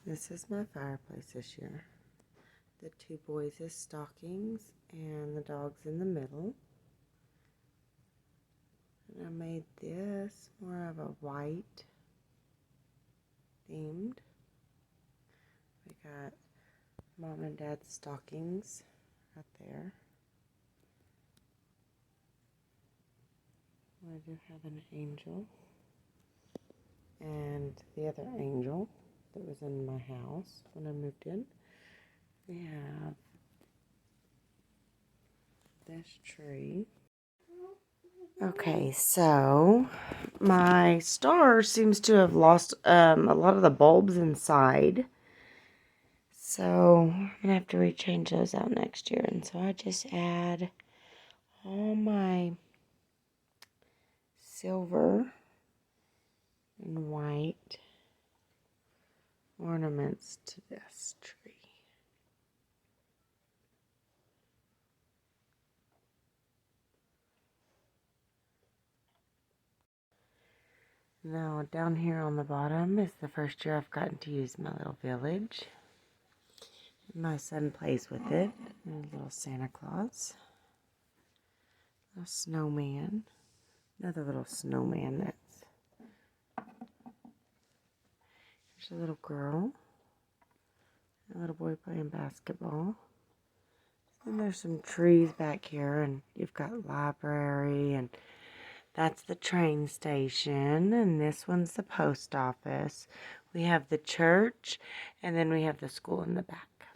This is my fireplace this year. The two boys as stockings and the dogs in the middle. And I made this more of a white themed. We got mom and dad's stockings right there. I do have an angel. And the other angel that was in my house when I moved in. We have this tree. Okay, so my star seems to have lost a lot of the bulbs inside. So I'm going to have to rechange those out next year. And so I just add all my silver and white ornaments to this tree. Now down here on the bottom is the first year I've gotten to use my little village. My son plays with it. And a little Santa Claus. A snowman. Another little snowman there's a little girl. A little boy playing basketball. And there's some trees back here, and you've got library, and that's the train station, and this one's the post office. We have the church, and then we have the school in the back.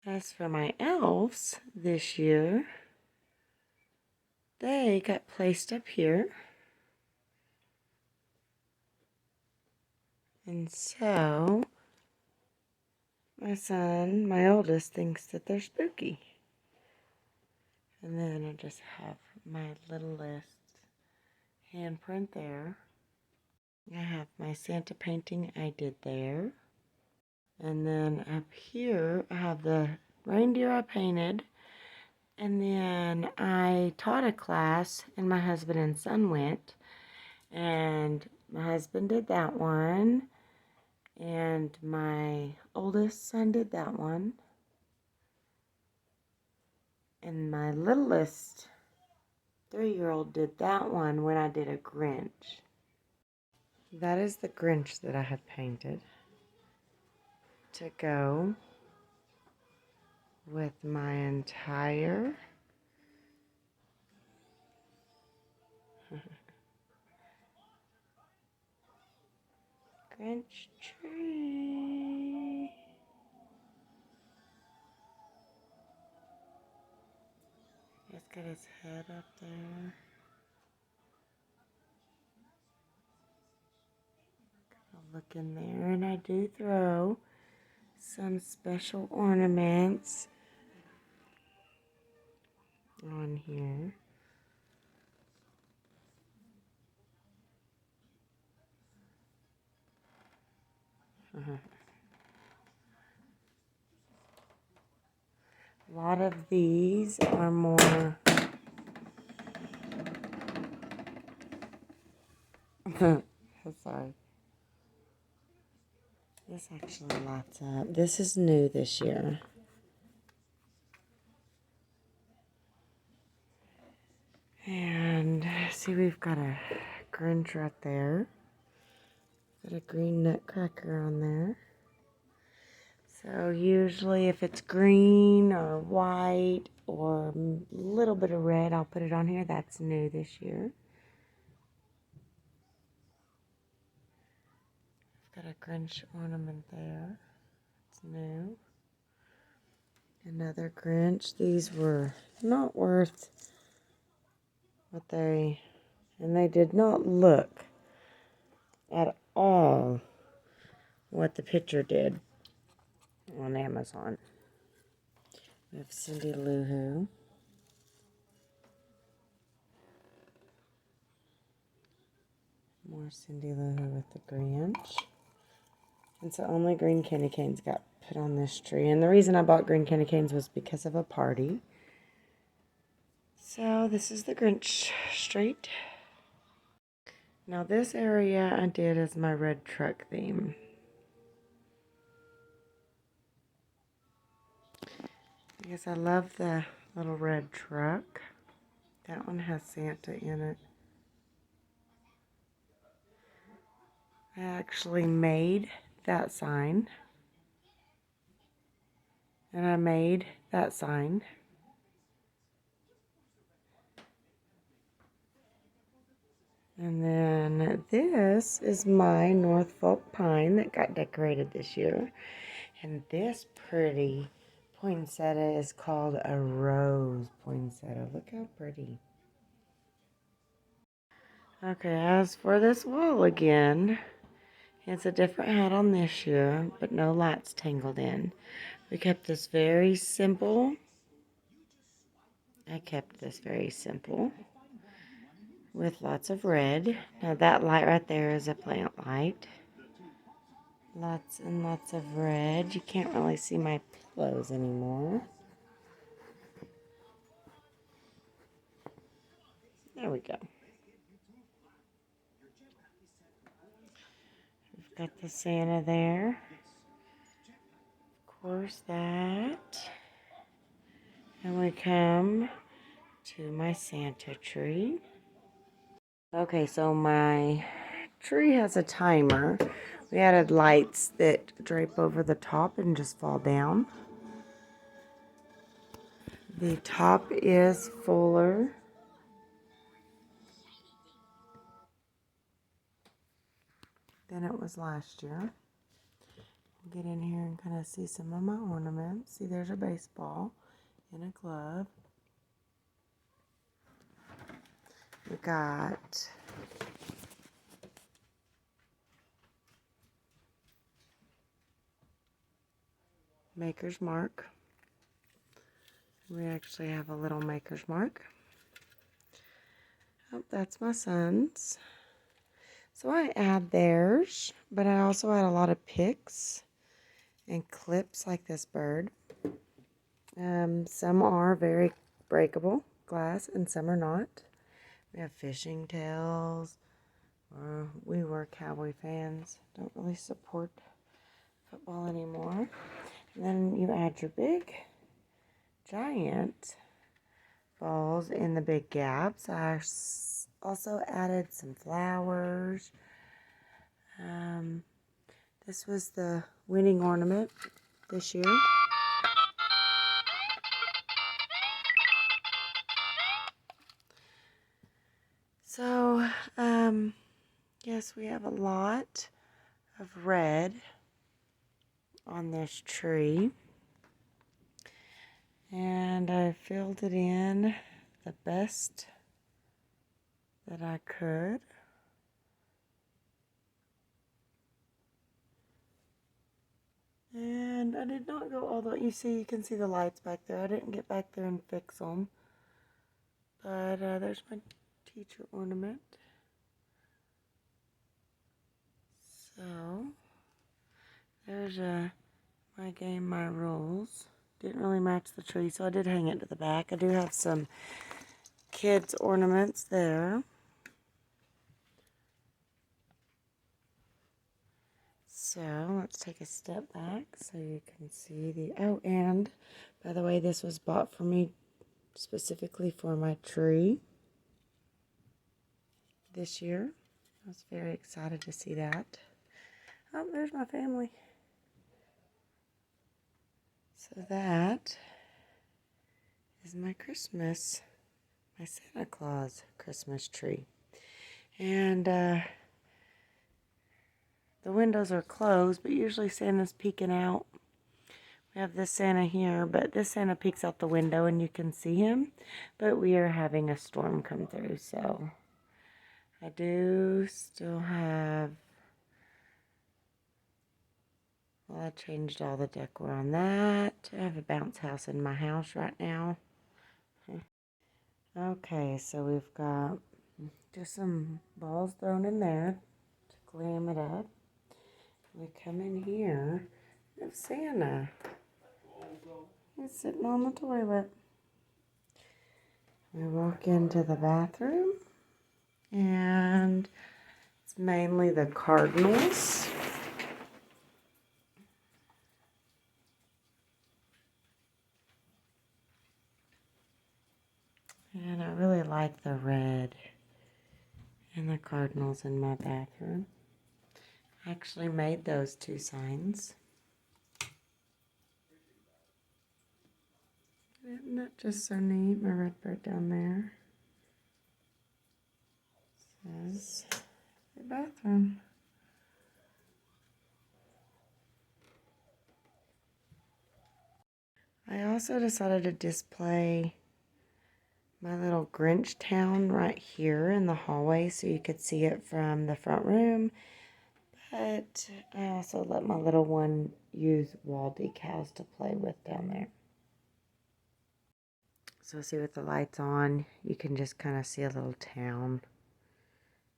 As for my elves this year, they got placed up here. And so, my son, my oldest, thinks that they're spooky. And then I just have my littlest handprint there. I have my Santa painting I did there. And then up here, I have the reindeer I painted. And then I taught a class, and my husband and son went. And my husband did that one. And my oldest son did that one. And my littlest 3-year-old did that one when I did a Grinch. That is the Grinch that I had painted to go with my entire Grinch tree. He's got his head up there. I'll look in there, and I do throw some special ornaments on here. A lot of these are more sorry. This actually lights up. This is new this year. And see, we've got a Grinch right there. Got a green nutcracker on there. So usually if it's green or white or a little bit of red, I'll put it on here. That's new this year. I've got a Grinch ornament there. It's new. Another Grinch. These were not worth what they did not look at all what the picture did on Amazon. We have Cindy Lou Who. More Cindy Lou Who with the Grinch. And so only green candy canes got put on this tree. And the reason I bought green candy canes was because of a party. So this is the Grinch Street. Now this area I did as my red truck theme. Yes, I love the little red truck. That one has Santa in it. I actually made that sign. And I made that sign. And then this is my Norfolk pine that got decorated this year. And this pretty poinsettia is called a rose poinsettia. Look how pretty. Okay, as for this wall again, it's a different hat on this year, but no lights tangled in. We kept this very simple. I kept this very simple with lots of red. Now that light right there is a plant light. Lots and lots of red. You can't really see my pillows anymore. There we go. We've got the Santa there. Of course that. And we come to my Santa tree. Okay, so my tree has a timer. We added lights that drape over the top and just fall down. The top is fuller than it was last year. We'll get in here and kind of see some of my ornaments. See, there's a baseball and a glove. We got Maker's Mark. We actually have a little Maker's Mark. Oh, that's my son's. So I add theirs, but I also add a lot of picks and clips like this bird. Some are very breakable glass and some are not. We have fishing tails. We were Cowboy fans. Don't really support football anymore. And then you add your big, giant balls in the big gaps. I also added some flowers. This was the winning ornament this year. So, yes, we have a lot of red on this tree. And I filled it in the best that I could. And I did not go all the way. You can see the lights back there. I didn't get back there and fix them. But there's my teacher ornament. So, there's my game, my rules. Didn't really match the tree, so I did hang it to the back. I do have some kids' ornaments there. So, let's take a step back so you can see the... Oh, and, by the way, this was bought for me specifically for my tree this year. I was very excited to see that. Oh, there's my family. So that is my Christmas, my Santa Claus Christmas tree. And the windows are closed, but usually Santa's peeking out. We have this Santa here, but this Santa peeks out the window and you can see him. But we are having a storm come through, so I do still have... Well, I changed all the decor on that. I have a bounce house in my house right now. Okay, so we've got just some balls thrown in there to glam it up. We come in here, we have Santa. He's sitting on the toilet. We walk into the bathroom, and it's mainly the cardinals. And I really like the red and the cardinals in my bathroom. I actually made those 2 signs. Isn't that just so neat? My red bird down there says the bathroom. I also decided to display my little Grinch town right here in the hallway so you could see it from the front room. But I also let my little one use wall decals to play with down there. So see, with the lights on, you can just kind of see a little town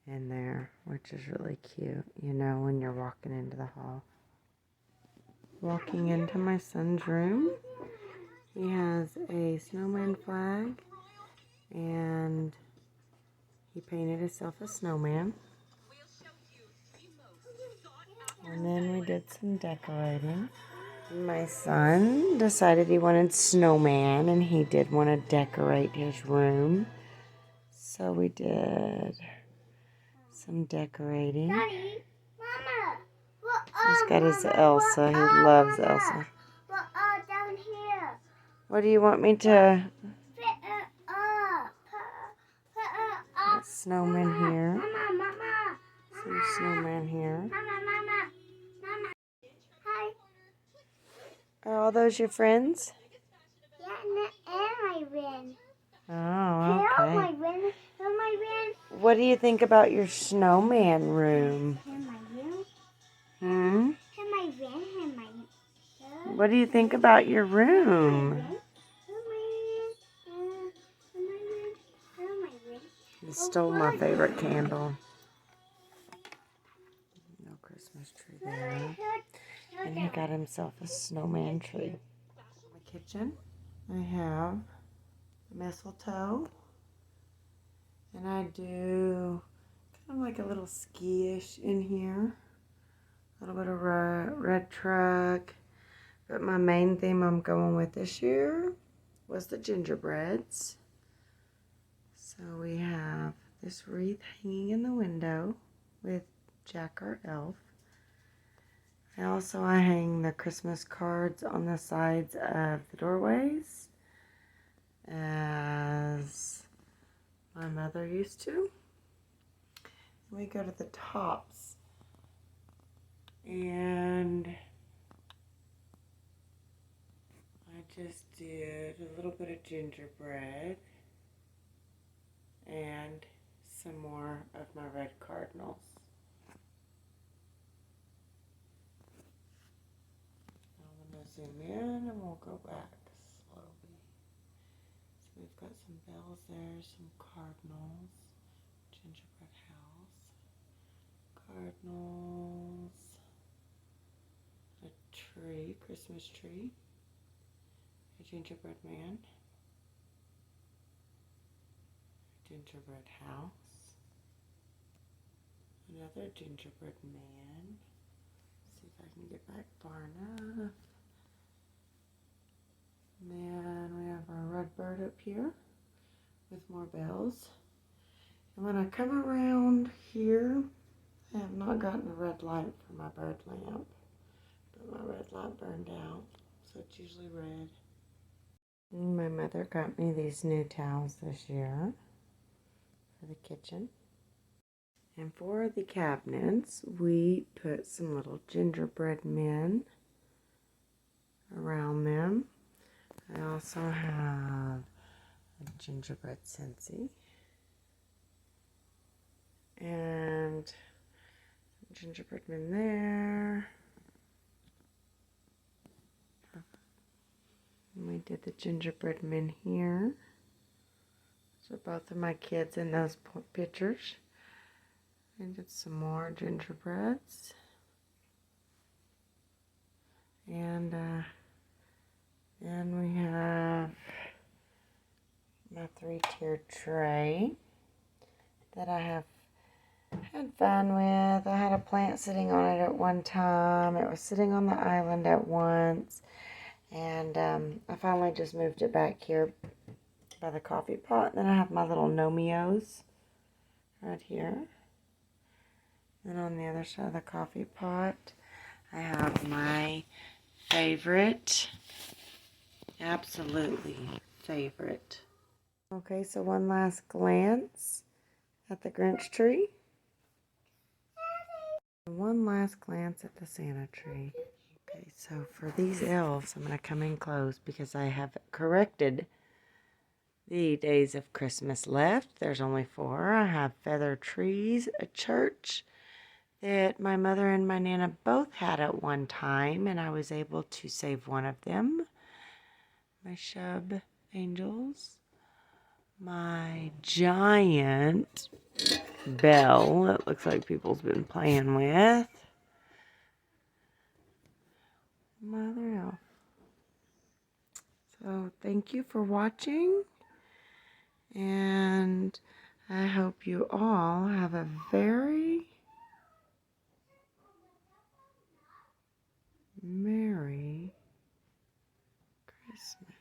in there, which is really cute, you know, when you're walking into the hall. Walking into my son's room, he has a snowman flag, and he painted himself a snowman. And then we did some decorating. My son decided he wanted snowman, and he did want to decorate his room. So we did some decorating. Daddy, Mama, He's got his Elsa. He loves Elsa. Down here. What do you want me to... Put her up. Put her up. Snowman here. Mama. Some snowman here. Mama. Hi. Are all those your friends? Yeah, and my ring. Oh, okay. My ring. What do you think about your snowman room? And my ring. Hmm? And my ring. And my... What do you think about your room? He stole my favorite candle. No Christmas tree there. And he got himself a snowman tree. In my kitchen, I have mistletoe. And I do kind of like a little ski-ish in here. A little bit of red truck. But my main theme I'm going with this year was the gingerbreads. So we have this wreath hanging in the window with Jack our Elf. I hang the Christmas cards on the sides of the doorways, as my mother used to. We go to the tops, and I just did a little bit of gingerbread and some more of my red cardinals. I'm going to zoom in and we'll go back slowly. So we've got some bells there, some cardinals, gingerbread house, cardinals, a tree, Christmas tree, a gingerbread man, a gingerbread house, another gingerbread man. See if I can get back far enough. And then we have our red bird up here with more bells. And when I come around here, I have not gotten a red light for my bird lamp, but my red light burned out, so it's usually red. And my mother got me these new towels this year for the kitchen. And for the cabinets, we put some little gingerbread men around them. I also have a gingerbread Scentsy and gingerbread men there. And we did the gingerbread men here. So both of my kids in those pictures. I did some more gingerbreads. And then we have my 3-tiered tray that I have had fun with. I had a plant sitting on it at one time. It was sitting on the island at once. And I finally just moved it back here by the coffee pot. Then I have my little Nomios right here. Then on the other side of the coffee pot, I have my favorite, absolutely favorite. Okay, so one last glance at the Grinch tree. And one last glance at the Santa tree. Okay, so for these elves, I'm going to come in close because I have corrected the days of Christmas left. There's only 4. I have feather trees, a church that my mother and my Nana both had at one time, and I was able to save one of them. My shub angels. My giant bell that looks like people's been playing with. Mother elf. So thank you for watching, and I hope you all have a very Merry Christmas.